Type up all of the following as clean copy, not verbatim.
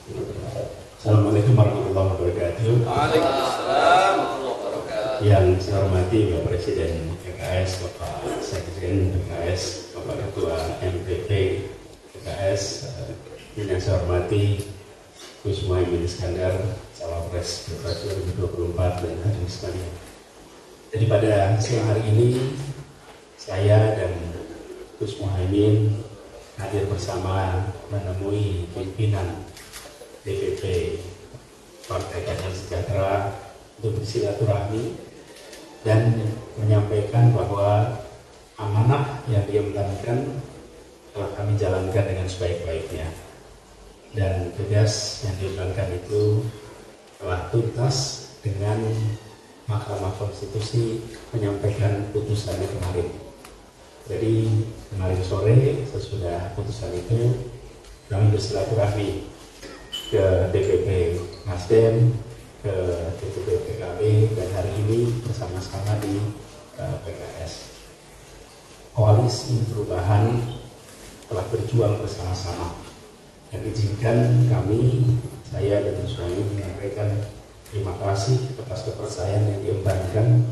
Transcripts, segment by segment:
Assalamualaikum warahmatullahi wabarakatuh. Waalaikumsalam warahmatullahi wabarakatuh. Yang saya hormati Bapak Presiden PKS, Bapak Sekjen PKS, Bapak Ketua MPP PKS, yang saya hormati Gus Muhaimin Iskandar, Cawapres Pilpres 2024 dan hadirin sekalian. Jadi pada siang hari ini saya dan Gus Muhaimin hadir bersama menemui pimpinan DPP Partai Keadilan Sejahtera untuk bersilaturahmi dan menyampaikan bahwa amanah yang diembankan telah kami jalankan dengan sebaik-baiknya, dan tugas yang diembankan itu telah tuntas dengan Mahkamah Konstitusi menyampaikan putusannya kemarin. Jadi kemarin sore sesudah putusan itu kami bersilaturahmi ke DPP Nasdem, ke DPP PKB, dan hari ini bersama-sama di PKS. Koalisi Perubahan telah berjuang bersama-sama, dan izinkan kami, saya dan Gus Muhaimin menyampaikan terima kasih atas kepercayaan yang diembankan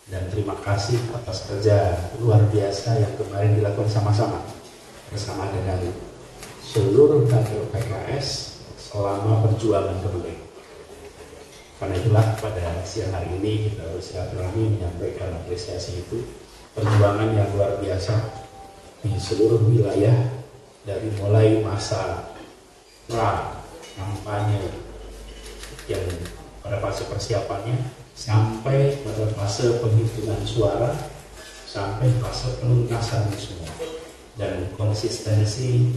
dan terima kasih atas kerja luar biasa yang kemarin dilakukan sama-sama bersama dengan seluruh kader PKS selama perjuangan kemarin. Karena itulah pada siang hari ini kita bersilaturahmi menyampaikan apresiasi itu, perjuangan yang luar biasa di seluruh wilayah, dari mulai masa kampanye yang pada fase persiapannya sampai pada fase penghitungan suara sampai fase pelunasan semua, dan konsistensi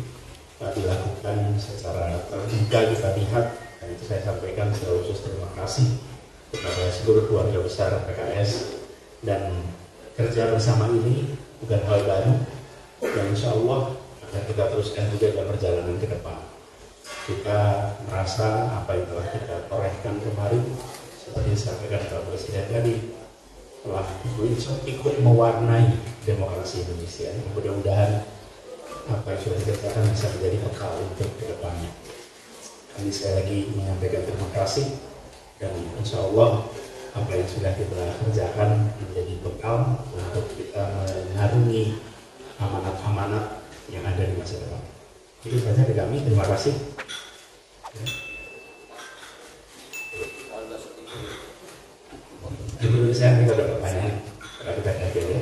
dilakukan secara terbuka. Kita lihat, dan itu saya sampaikan secara khusus terima kasih kepada seluruh keluarga besar PKS, dan kerja bersama ini bukan hal baru, dan insya Allah akan kita teruskan juga dalam perjalanan ke depan. Kita merasa apa yang telah kita torehkan kemarin, seperti disampaikan Bapak Presiden tadi, telah ikut mewarnai demokrasi Indonesia. Mudah-mudahan apa yang sudah dikerjakan bisa menjadi bekal untuk ke depannya. Kami sekali lagi menyampaikan terima kasih, dan insya Allah apa yang sudah kita kerjakan menjadi bekal untuk kita mengarungi amanat-amanat yang ada di masa depan. Itu saja dari kami, terima kasih. Jadi saya kita ada pertanyaan, kita ya.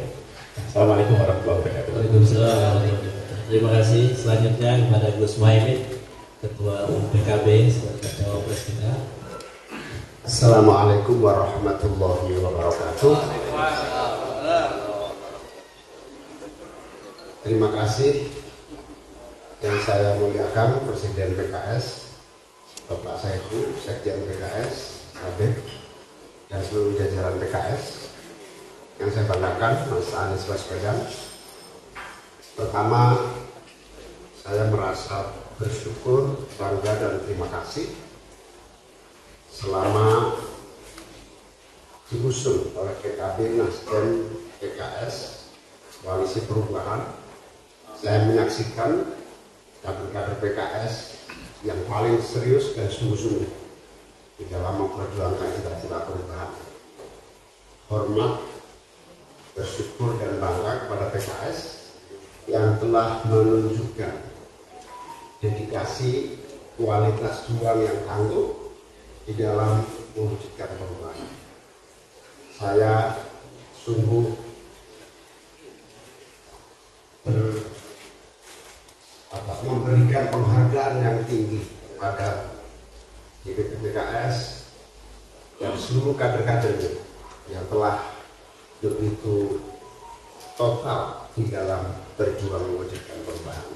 Assalamualaikum warahmatullahi wabarakatuh. Waalaikumsalam. Terima kasih. Selanjutnya kepada Gus Muhaimin, Ketua PKB sebagai Cawapres kita. Assalamualaikum warahmatullahi wabarakatuh. Terima kasih yang saya muliakan Presiden PKS, Bapak Saiku, Sekjen PKS, Sabek, dan seluruh jajaran PKS. Yang saya banggakan Mas Anies Baswedan. Pertama, saya merasa bersyukur, bangga, dan terima kasih selama diusung oleh PKB, Nasdem, PKS, Koalisi Perubahan. Saya menyaksikan kader-kader PKS yang paling serius dan sungguh-sungguh di dalam memperjuangkan cita-cita perubahan. Hormat, bersyukur, dan bangga kepada PKS yang telah menunjukkan dedikasi, kualitas juang yang tangguh di dalam mewujudkan perubahan. Saya sungguh memberikan penghargaan yang tinggi kepada DPP PKS dan seluruh kader-kadernya yang telah begitu total di dalam berjuang mewujudkan perubahan.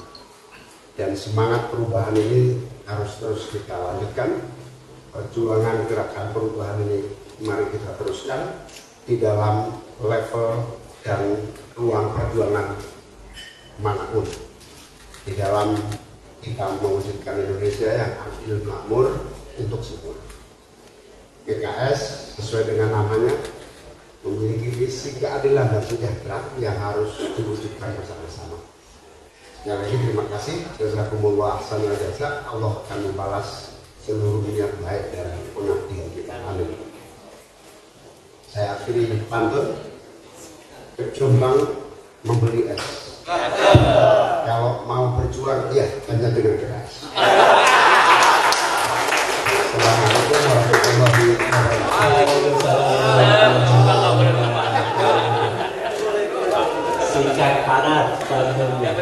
Dan semangat perubahan ini harus terus kita lanjutkan. Perjuangan gerakan perubahan ini mari kita teruskan di dalam level dan ruang perjuangan manapun, di dalam kita mewujudkan Indonesia yang adil, makmur untuk semua. PKS sesuai dengan namanya memiliki visi keadilan dan sejahtera yang harus diwujudkan bersama-sama. Sekali lagi terima kasih. Jazakumullah ahsanul jazak. Allah akan membalas seluruh niat baik dan pengabdian kita. Amin. Saya akhiri pantun. Kecundang membeli es. Kalau mau berjuang, ya hanya dengan keras. Assalamualaikum warahmatullahi wabarakatuh. Singkat padat pantunnya.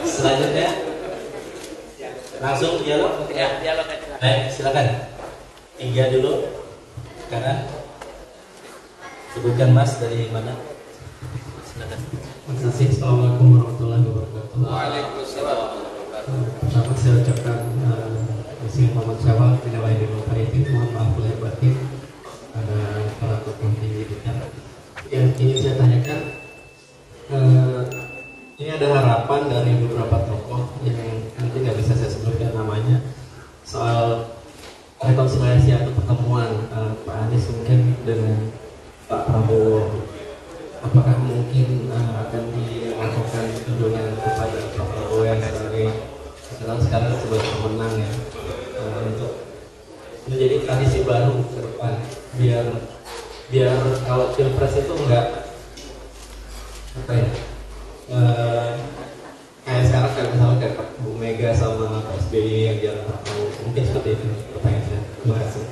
Selanjutnya langsung dialog. Dialog. Baik, silakan. 3 dulu. Kanan. Sebutkan Mas dari mana? Silakan. Terima kasih. Assalamualaikum warahmatullahi wabarakatuh. Waalaikumsalam. Pertama saya ucapkan Presiden Muhammad Syawal tidak lain dari Faridin, mohon maaf lahir batin ada para tokoh tinggi kita. Yang ingin saya tanyakan, ini ada harapan dari beberapa tokoh yang nanti nggak bisa saya sebutkan namanya soal rekonsiliasi atau pertemuan Pak Anies mungkin dengan Pak Prabowo. Apakah mungkin akan dilakukan kunjungan kepada Pak Prabowo yang sekarang sebagai pemenang ya, untuk menjadi tradisi baru ke depan, biar kalau pilpres itu enggak apa ya, kayak sekarang kayak misalnya kayak Bu Mega sama Pak SBY yang jarang ketemu, mungkin seperti itu pertanyaan saya. Terima kasih.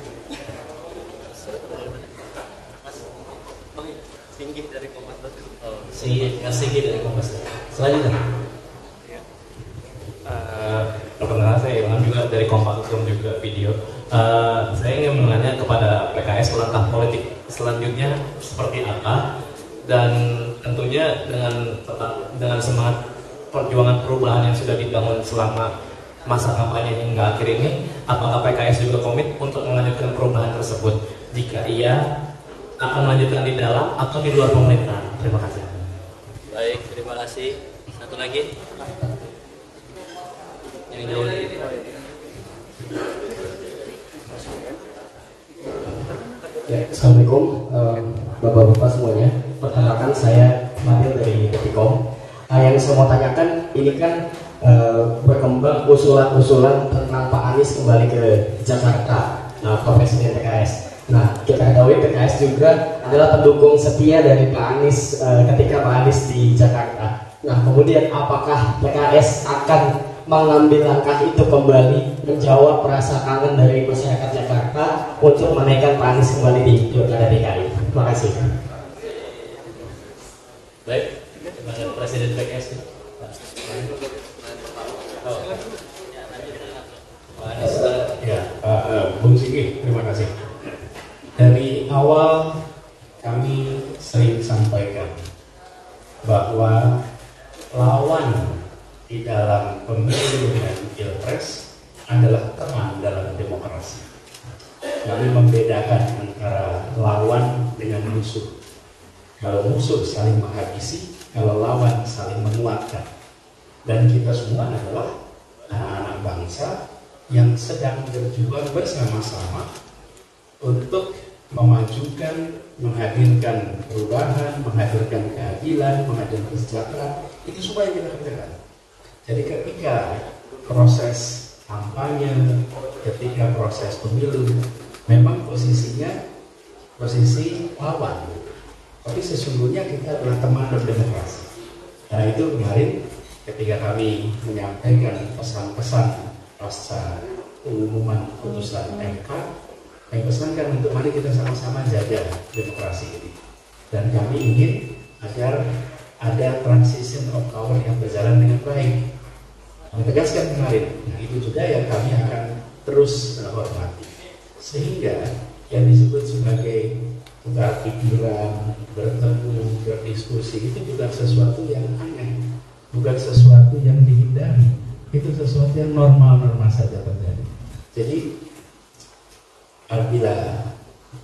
Singgi dari Kompas. Singgi dari Kompas. Selanjutnya. Perkenalkan saya Ilham juga dari Kompas juga video. Saya ingin menanya kepada PKS langkah politik selanjutnya seperti apa, dan tentunya dengan semangat perjuangan perubahan yang sudah dibangun selama masa kampanye hingga akhir ini, apakah PKS juga komit untuk melanjutkan perubahan tersebut? Jika iya, akan melanjutkan di dalam atau di luar pemerintahan? Terima kasih. Baik, terima kasih. Satu lagi. Yang jauh lagi. Ya, Assalamualaikum Bapak-Bapak semuanya. Perkenalkan saya Fadil dari Detikom. Yang saya mau tanyakan, ini kan berkembang usulan-usulan tentang Pak Anies kembali ke Jakarta, Pak Presiden PKS. Nah, kita ketahui PKS juga adalah pendukung setia dari Pak Anies ketika Pak Anies di Jakarta. Nah, kemudian apakah PKS akan mengambil langkah itu kembali menjawab rasa kangen dari masyarakat Jakarta untuk menaikkan Pak Anies kembali di Pilkada DKI? Terima kasih. Baik, terima kasih Presiden PKS. Ya, Bung Singgi, terima kasih. Dari awal kami sering sampaikan bahwa lawan di dalam pemilu dan pilpres adalah teman dalam demokrasi. Kami membedakan antara lawan dengan musuh. Kalau musuh saling menghabisi, kalau lawan saling menguatkan. Dan kita semua adalah anak-anak bangsa yang sedang berjuang bersama-sama untuk memajukan, menghadirkan perubahan, menghadirkan keadilan, menghadirkan kesejahteraan. Itu semua yang kita kerjakan. Jadi ketika proses kampanye, ketika proses pemilu, memang posisinya posisi lawan. Tapi sesungguhnya kita adalah teman berdemokrasi. Nah itu kemarin ketika kami menyampaikan pesan-pesan pasca pengumuman putusan MK, kami pesankan untuk mari kita sama-sama jaga demokrasi ini. Dan kami ingin agar ada transition of power yang berjalan dengan baik. Kami tegaskan kemarin, nah itu juga yang kami akan terus hormati. Sehingga yang disebut sebagai tukar pikiran, bertemu, berdiskusi itu bukan sesuatu yang aneh, bukan sesuatu yang dihindari, itu sesuatu yang normal-normal saja terjadi. Jadi apabila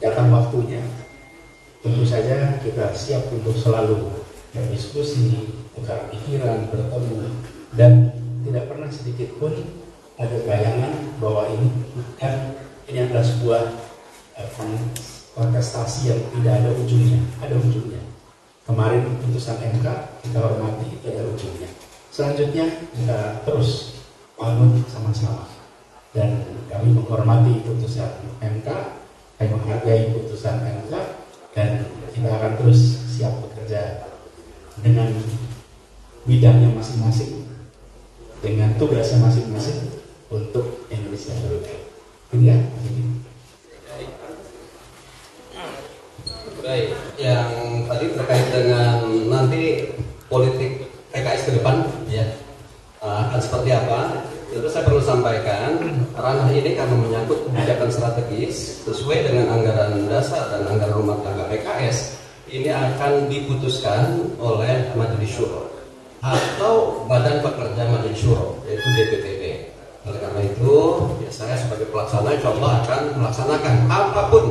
datang waktunya, tentu saja kita siap untuk selalu berdiskusi, tukar pikiran, bertemu, dan tidak pernah sedikit pun ada bayangan bahwa ini adalah sebuah kontestasi yang tidak ada ujungnya. Ada ujungnya. kemarin putusan MK kita hormati, itu ada ujungnya. Selanjutnya kita terus bangun sama-sama, dan kami menghormati putusan MK, kami menghargai putusan MK, dan kita akan terus siap bekerja dengan bidangnya masing-masing, dengan tugasnya masing-masing untuk Indonesia yang lebih baik. Ya, baik, yang tadi terkait dengan nanti politik PKS ke depan, ya akan seperti apa? Tentu saya perlu sampaikan, ranah ini karena menyangkut kebijakan strategis sesuai dengan anggaran dasar dan anggaran rumah tangga PKS, ini akan diputuskan oleh Majelis Syuro atau Badan Pekerja Majelis Syuro, yaitu DPTB. Oleh karena itu, ya saya sebagai pelaksana insya Allah akan melaksanakan apapun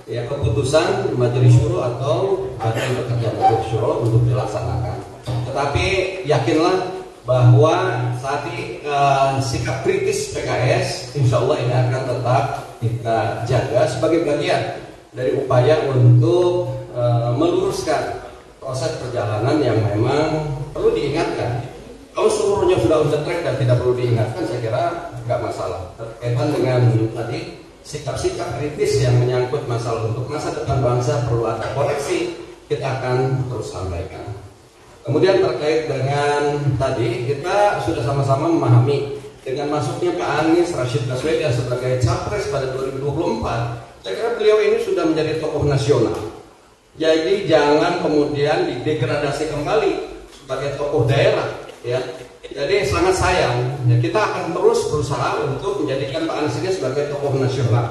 ya keputusan Majelis Syuro atau Badan Pekerja Majelis Syuro untuk dilaksanakan. Tetapi yakinlah bahwa saat ini sikap kritis PKS insya Allah ini akan tetap kita jaga sebagai bagian dari upaya untuk meluruskan proses perjalanan yang memang perlu diingatkan. Kalau seluruhnya sudah on the track dan tidak perlu diingatkan, saya kira nggak masalah. Berkaitan dengan tadi sikap-sikap kritis yang menyangkut masalah untuk masa depan bangsa perlu ada koreksi, kita akan terus sampaikan. Kemudian terkait dengan tadi, kita sudah sama-sama memahami dengan masuknya Pak Anies Rashid Baswedan sebagai capres pada 2024, saya kira beliau ini sudah menjadi tokoh nasional. Jadi jangan kemudian didegradasi kembali sebagai tokoh daerah, ya. Jadi sangat sayang, ya, kita akan terus berusaha untuk menjadikan Pak Anies ini sebagai tokoh nasional.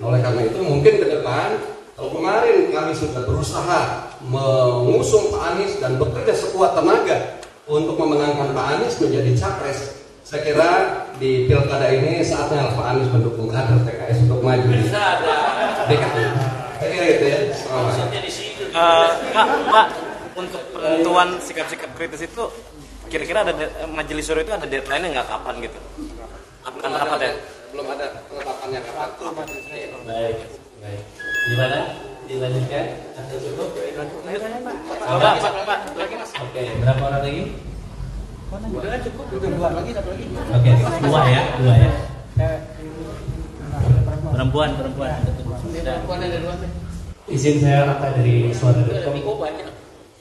Oleh karena itu mungkin ke depan, kalau kemarin kami sudah berusaha mengusung Pak Anies dan bekerja sekuat tenaga untuk memenangkan Pak Anies menjadi capres, saya kira di pilkada ini saatnya Pak Anies mendukung kader PKS untuk maju di DKI. Saya kira gitu ya. Pak, untuk penentuan sikap-sikap kritis itu kira-kira ada Majelis Syuro itu ada deadline-nya nggak, kapan gitu? Akan rapat ya? Belum ada penetapannya kapan. Baik. Gimana? Dilanjutkan atau cukup? Pak. Lagi Mas. Oke, berapa orang lagi? Udah cukup, dua lagi, satu lagi. Oke, dua ya. Perempuan. Izin saya Raka dari suara.com.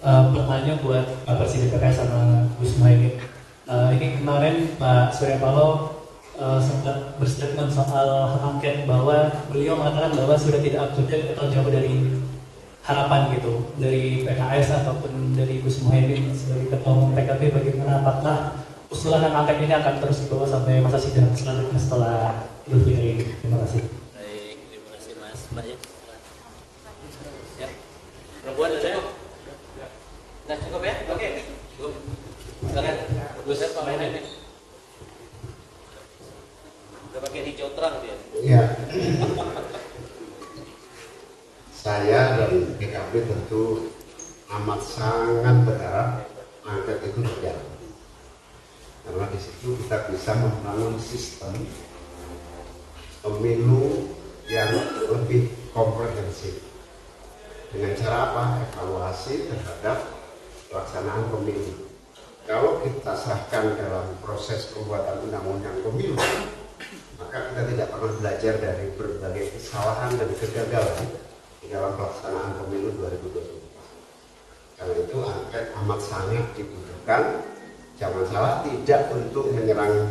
Pertanyaan buat Pak Presiden PKS sama Gus Muhaimin. Ini kemarin Pak Surya Paloh sempat berstatement soal hak angket, bahwa beliau mengatakan bahwa sudah tidak up to date atau jauh dari harapan gitu dari PKS ataupun dari Gus Muhaimin sebagai ketua umum PKB. Bagaimana, apakah usulan hak angket ini akan terus dibawa sampai masa sidang selanjutnya setelah Idul Fitri ini? Terima kasih. Baik, terima kasih Mas. Mbak ya. Perempuan ada? Nah, cukup ya? Oke. Cukup. Silakan. Gus Pak Muhaimin. Udah pakai hijau terang dia. Iya. Saya dan PKB tentu amat sangat berharap angket itu berjalan. Karena di situ kita bisa membangun sistem pemilu yang lebih komprehensif. Dengan cara apa? Evaluasi terhadap pelaksanaan pemilu. Kalau kita sahkan dalam proses pembuatan undang-undang pemilu, maka kita tidak pernah belajar dari berbagai kesalahan dan kegagalan di dalam pelaksanaan pemilu 2024. Karena itu angket amat sangat dibutuhkan. Jangan salah, tidak untuk menyerang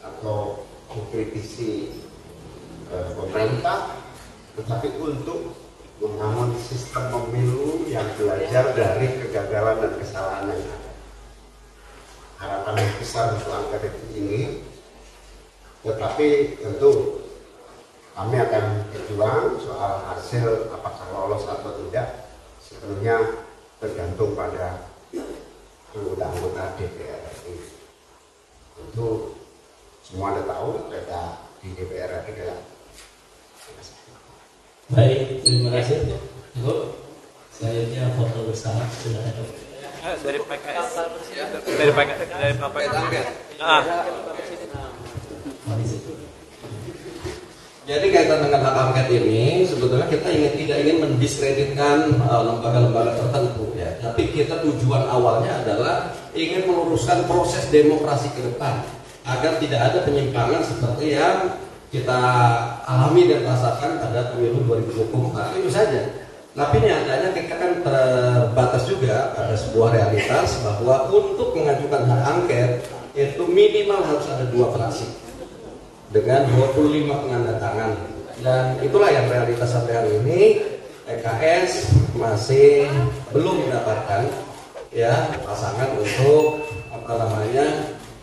atau mengkritisi pemerintah, tetapi untuk membangun sistem pemilu yang belajar dari kegagalan dan kesalahan yang ada. Harapan yang besar untuk angket ini, tetapi tentu kami akan berjuang soal hasil apakah lolos atau tidak, sepenuhnya tergantung pada anggota-anggota DPR RI. Tentu semua ada tahu kita di DPR RI adalah. Baik, terima kasih. Bu, selanjutnya foto bersama sudah ada. Dari PKS. Dari PKS. Jadi kaitan dengan hak angket ini sebetulnya kita tidak ingin mendiskreditkan lembaga-lembaga tertentu ya, tapi kita tujuan awalnya adalah ingin meluruskan proses demokrasi ke depan agar tidak ada penyimpangan seperti yang kita alami dan rasakan pada pemilu 2024 itu saja. Tapi nyatanya kita kan terbatas juga pada sebuah realitas bahwa untuk mengajukan hak angket itu minimal harus ada 2 fraksi dengan 25 penandatangan, dan itulah yang realitas sampai hari ini PKS masih belum mendapatkan ya pasangan untuk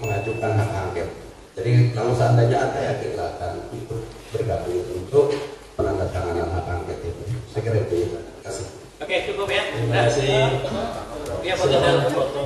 mengajukan hak angket. Jadi kalau seandainya ada ya kita akan ikut bergabung untuk penandatanganan hak angket itu. Saya kira itu ya. Terima kasih. Oke, cukup ya. Terima kasih. Ya, foto.